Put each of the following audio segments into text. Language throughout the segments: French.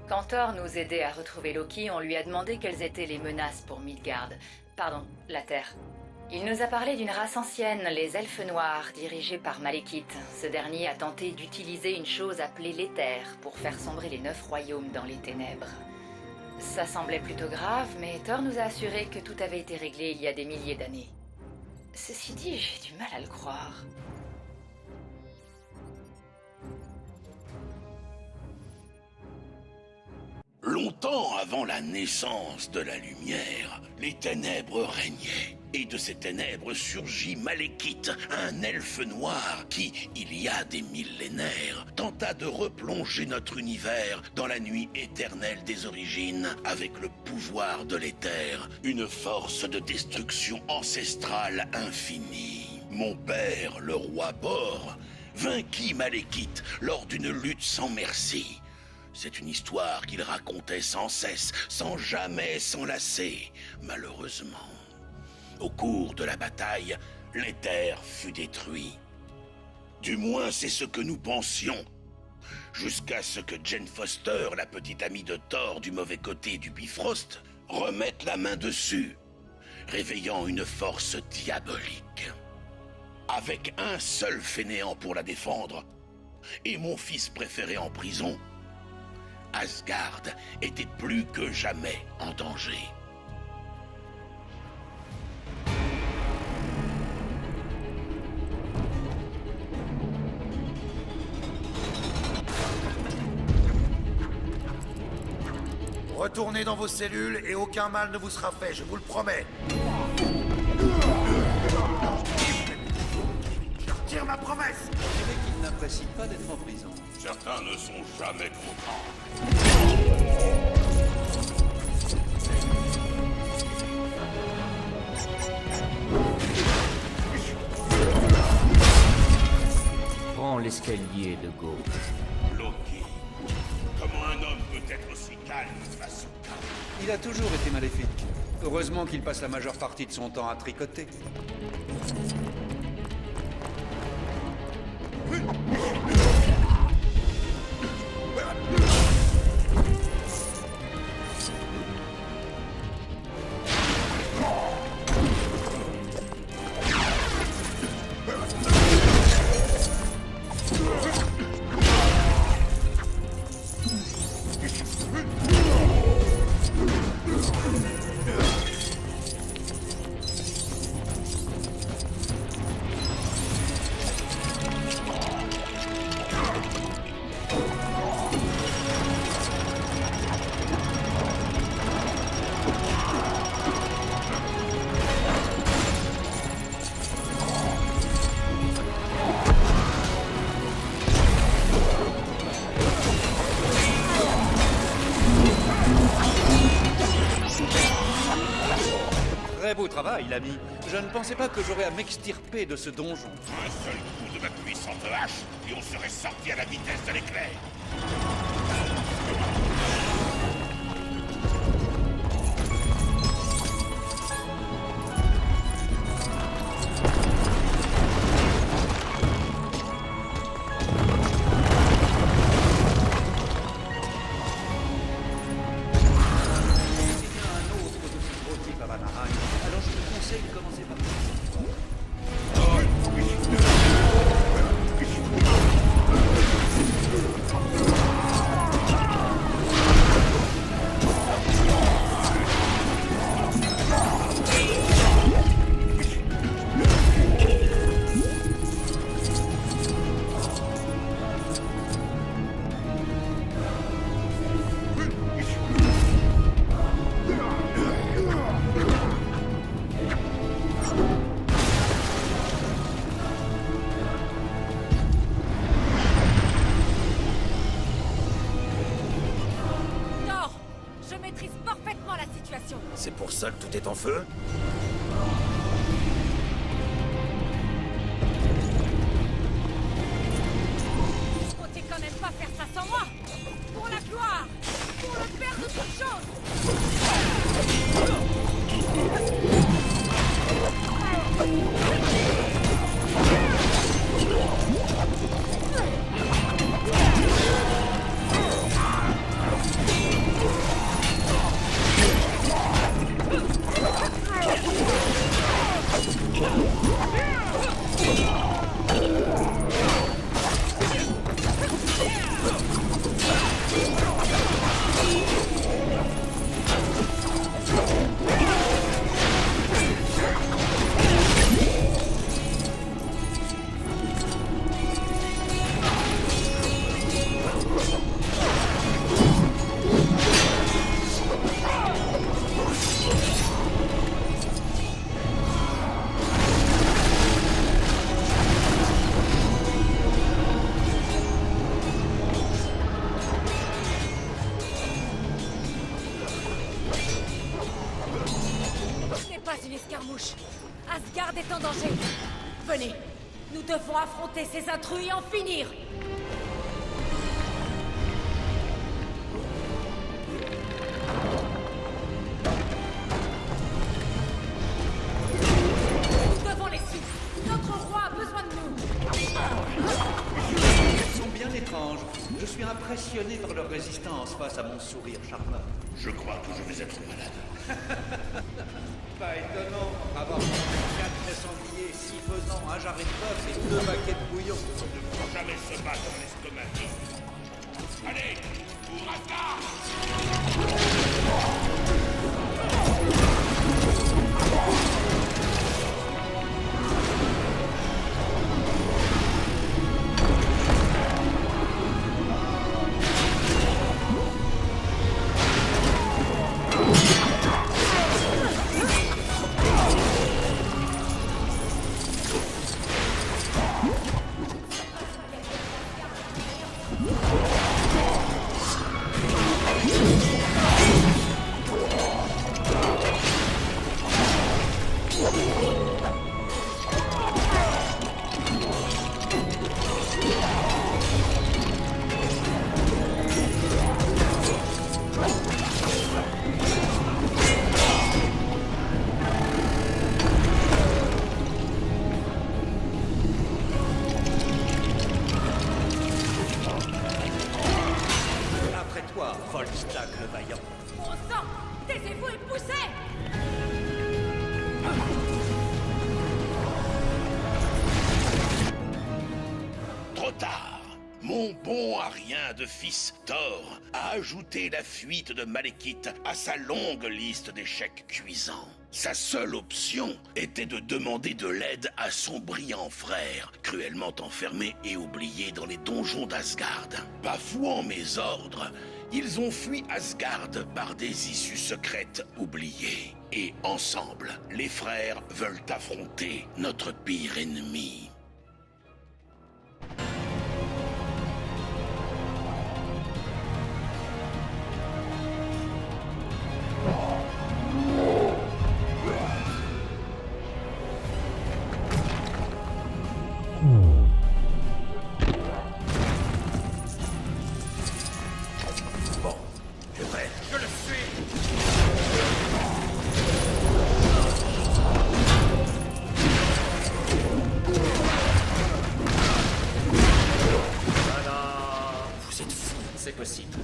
Quand Thor nous aidait à retrouver Loki, on lui a demandé quelles étaient les menaces pour Midgard. Pardon, la Terre. Il nous a parlé d'une race ancienne, les Elfes Noirs, dirigés par Malekith. Ce dernier a tenté d'utiliser une chose appelée l'éther pour faire sombrer les 9 royaumes dans les ténèbres. Ça semblait plutôt grave, mais Thor nous a assuré que tout avait été réglé il y a des milliers d'années. Ceci dit, j'ai du mal à le croire. Longtemps avant la naissance de la lumière, les ténèbres régnaient. Et de ces ténèbres surgit Malekith, un elfe noir qui, il y a des millénaires, tenta de replonger notre univers dans la nuit éternelle des origines avec le pouvoir de l'éther, une force de destruction ancestrale infinie. Mon père, le roi Bor, vainquit Malekith lors d'une lutte sans merci. C'est une histoire qu'il racontait sans cesse, sans jamais s'enlacer, malheureusement. Au cours de la bataille, l'éther fut détruit. Du moins, c'est ce que nous pensions. Jusqu'à ce que Jane Foster, la petite amie de Thor du mauvais côté du Bifrost, remette la main dessus, réveillant une force diabolique. Avec un seul fainéant pour la défendre, et mon fils préféré en prison, Asgard était plus que jamais en danger. Retournez dans vos cellules et aucun mal ne vous sera fait, je vous le promets. Je retire ma promesse. Je dirais qu'il n'apprécie pas d'être en prison. Certains ne sont jamais contents. Prends l'escalier de gauche. Loki, comment un homme peut être aussi calme face au chaos? Il a toujours été maléfique. Heureusement qu'il passe la majeure partie de son temps à tricoter. Très beau travail, l'ami. Je ne pensais pas que j'aurais à m'extirper de ce donjon. Un seul coup de ma puissante hache, et on serait sorti à la vitesse de l'éclair. Alors je te conseille de commencer par... Thor, je maîtrise parfaitement la situation. C'est pour ça que tout est en feu? Vous comptez quand même pas faire ça sans moi. Pour la gloire, pour le père de toutes choses. une escarmouche. Asgard est en danger. Venez, nous devons affronter ces intrus et en finir. Nous devons les suivre. Notre roi a besoin de nous. Ils sont bien étranges. Je suis impressionné par leur résistance face à mon sourire charmant. Je crois que je vais être malade. Pas étonnant, avoir mangé 4 sangliers, 6 faisans, un jarret de bœuf et 2 baquets de bouillon. On ne peut jamais se battre en l'estomac vide. Allez, pour Asgard! Après toi, Volstagg le vaillant. Bon sang, taisez-vous et poussez. Trop tard. Mon bon arien de fils Thor a ajouté la fuite de Malekith à sa longue liste d'échecs cuisants. Sa seule option était de demander de l'aide à son brillant frère, cruellement enfermé et oublié dans les donjons d'Asgard. Bafouant mes ordres, ils ont fui Asgard par des issues secrètes oubliées. Et ensemble, les frères veulent affronter notre pire ennemi. Bon, tu es prêt? Je le suis. Vous êtes fou. C'est possible.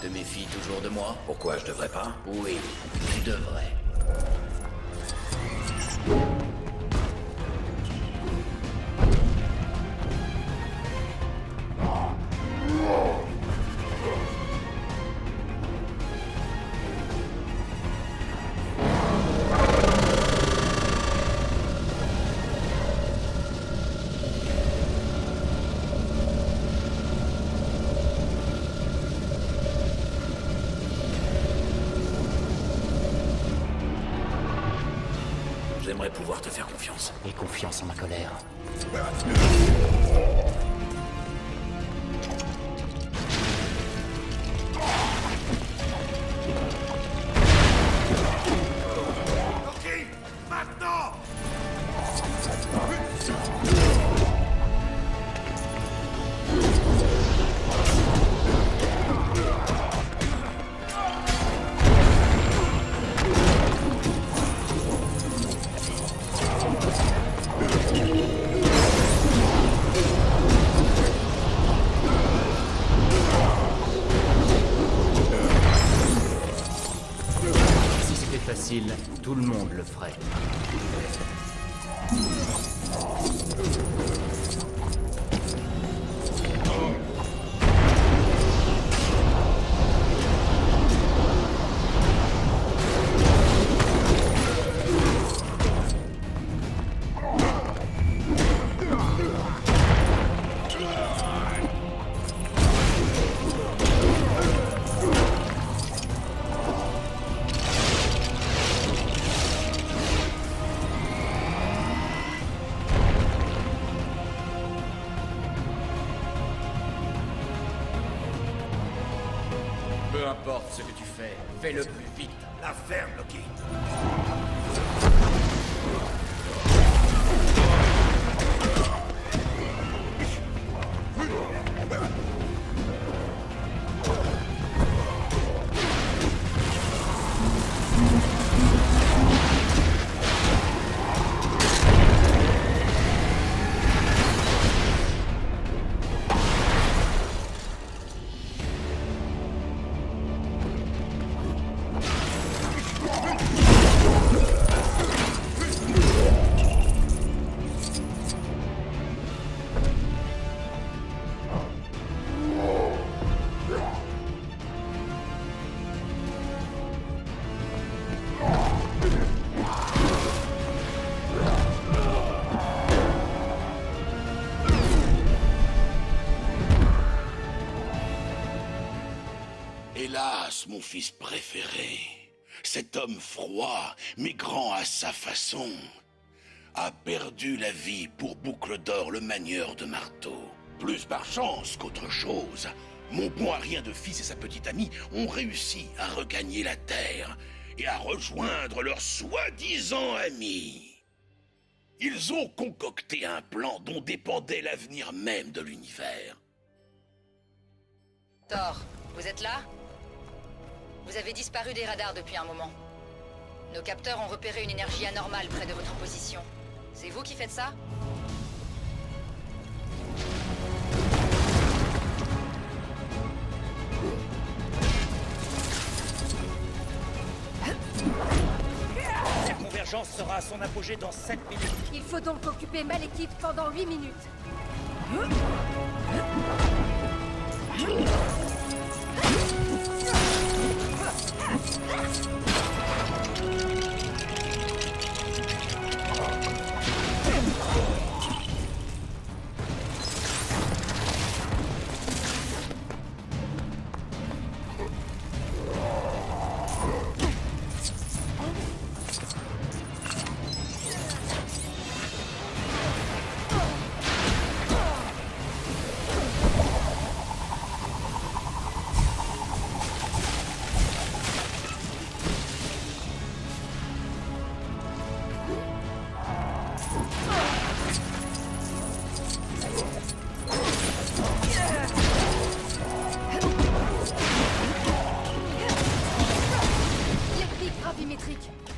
Te méfies toujours de moi? Pourquoi je devrais pas? Oui, tu devrais. J'aimerais pouvoir te faire confiance. Et confiance en ma colère. Loki, maintenant! Si c'était facile, tout le monde le ferait. importe ce que tu fais, fais-le plus vite. La ferme, Loki. Hélas, mon fils préféré, cet homme froid, mais grand à sa façon, a perdu la vie pour Boucle d'Or, le manieur de marteau. Plus par chance qu'autre chose, mon bon rien de fils et sa petite amie ont réussi à regagner la Terre et à rejoindre leurs soi-disant amis. Ils ont concocté un plan dont dépendait l'avenir même de l'univers. Thor, vous êtes là? Vous avez disparu des radars depuis un moment. Nos capteurs ont repéré une énergie anormale près de votre position. C'est vous qui faites ça? La convergence sera à son apogée dans 7 minutes. Il faut donc occuper Malekith pendant 8 minutes.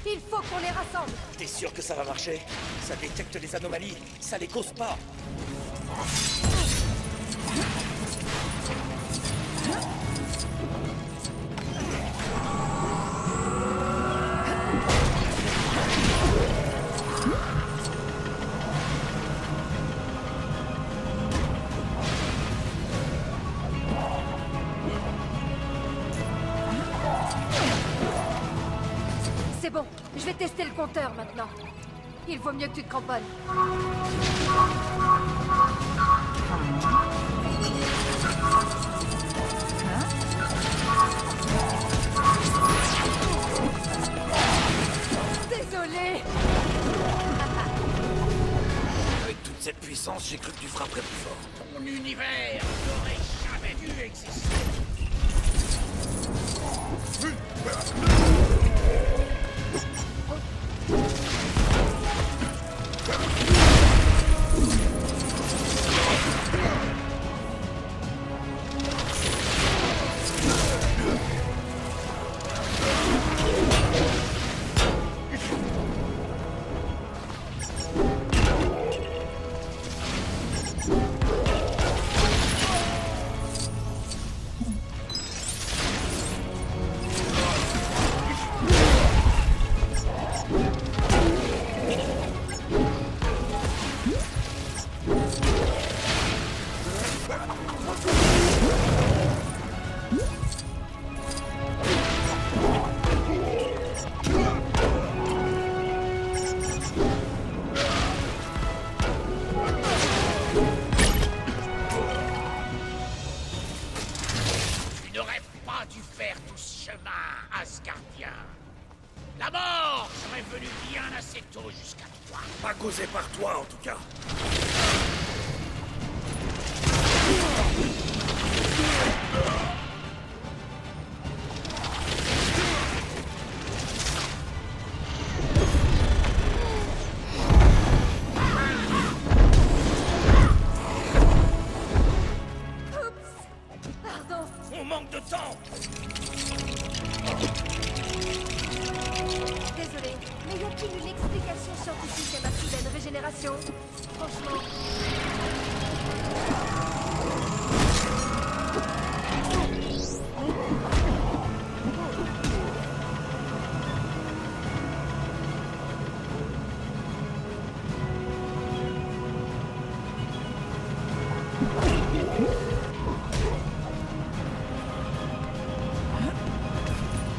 Il faut qu'on les rassemble. T'es sûr que ça va marcher? Ça détecte les anomalies, ça les cause pas. C'est bon, je vais tester le compteur maintenant. Il vaut mieux que tu te cramponnes. Désolé. Avec toute cette puissance, j'ai cru que tu frapperais plus fort. Ton univers n'aurait jamais dû exister. La mort serait venue bien assez tôt jusqu'à toi. Pas causé par toi, en tout cas. génération. Franchement.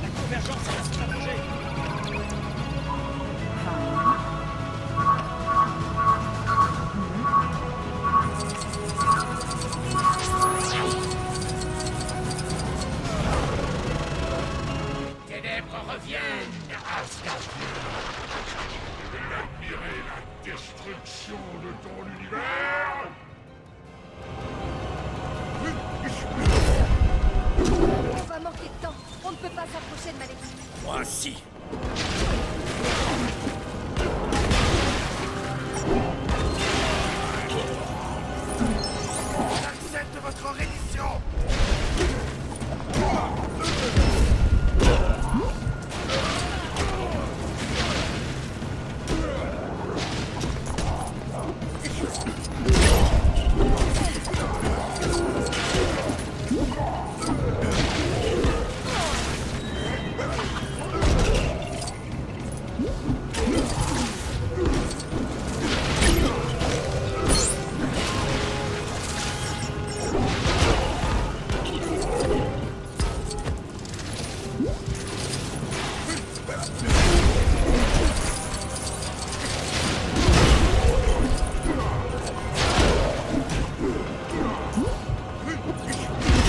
La convergence va se rapprocher. Ténèbres reviennent, Asgardien. Admirer la destruction de ton univers. On va manquer de temps. On ne peut pas s'approcher de Malekith. Moi, si. J'accepte votre reddition.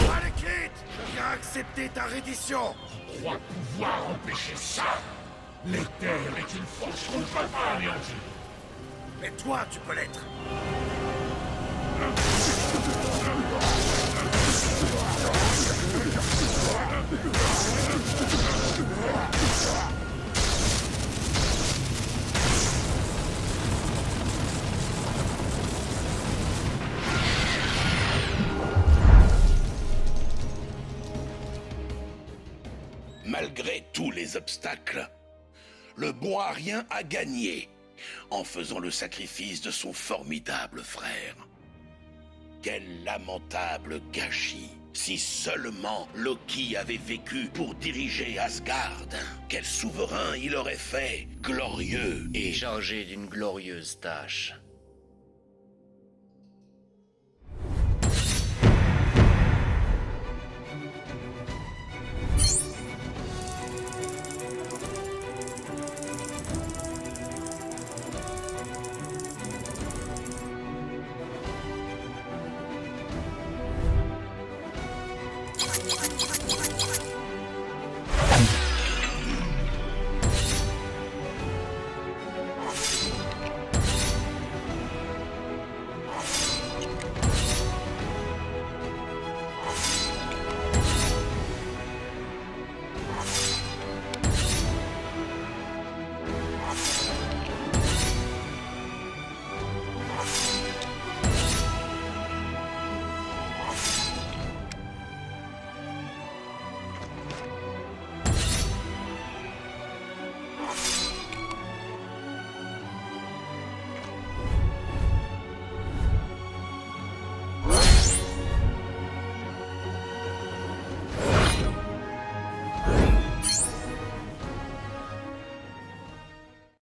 Malekith, je viens accepter ta reddition. Tu crois pouvoir empêcher ça? L'éther est une force qu'on ne peut pas anéantir. Mais toi, tu peux l'être. Malgré tous les obstacles, le bon Arien a gagné en faisant le sacrifice de son formidable frère. Quel lamentable gâchis! Si seulement Loki avait vécu pour diriger Asgard, quel souverain il aurait fait, glorieux et Chargé d'une glorieuse tâche.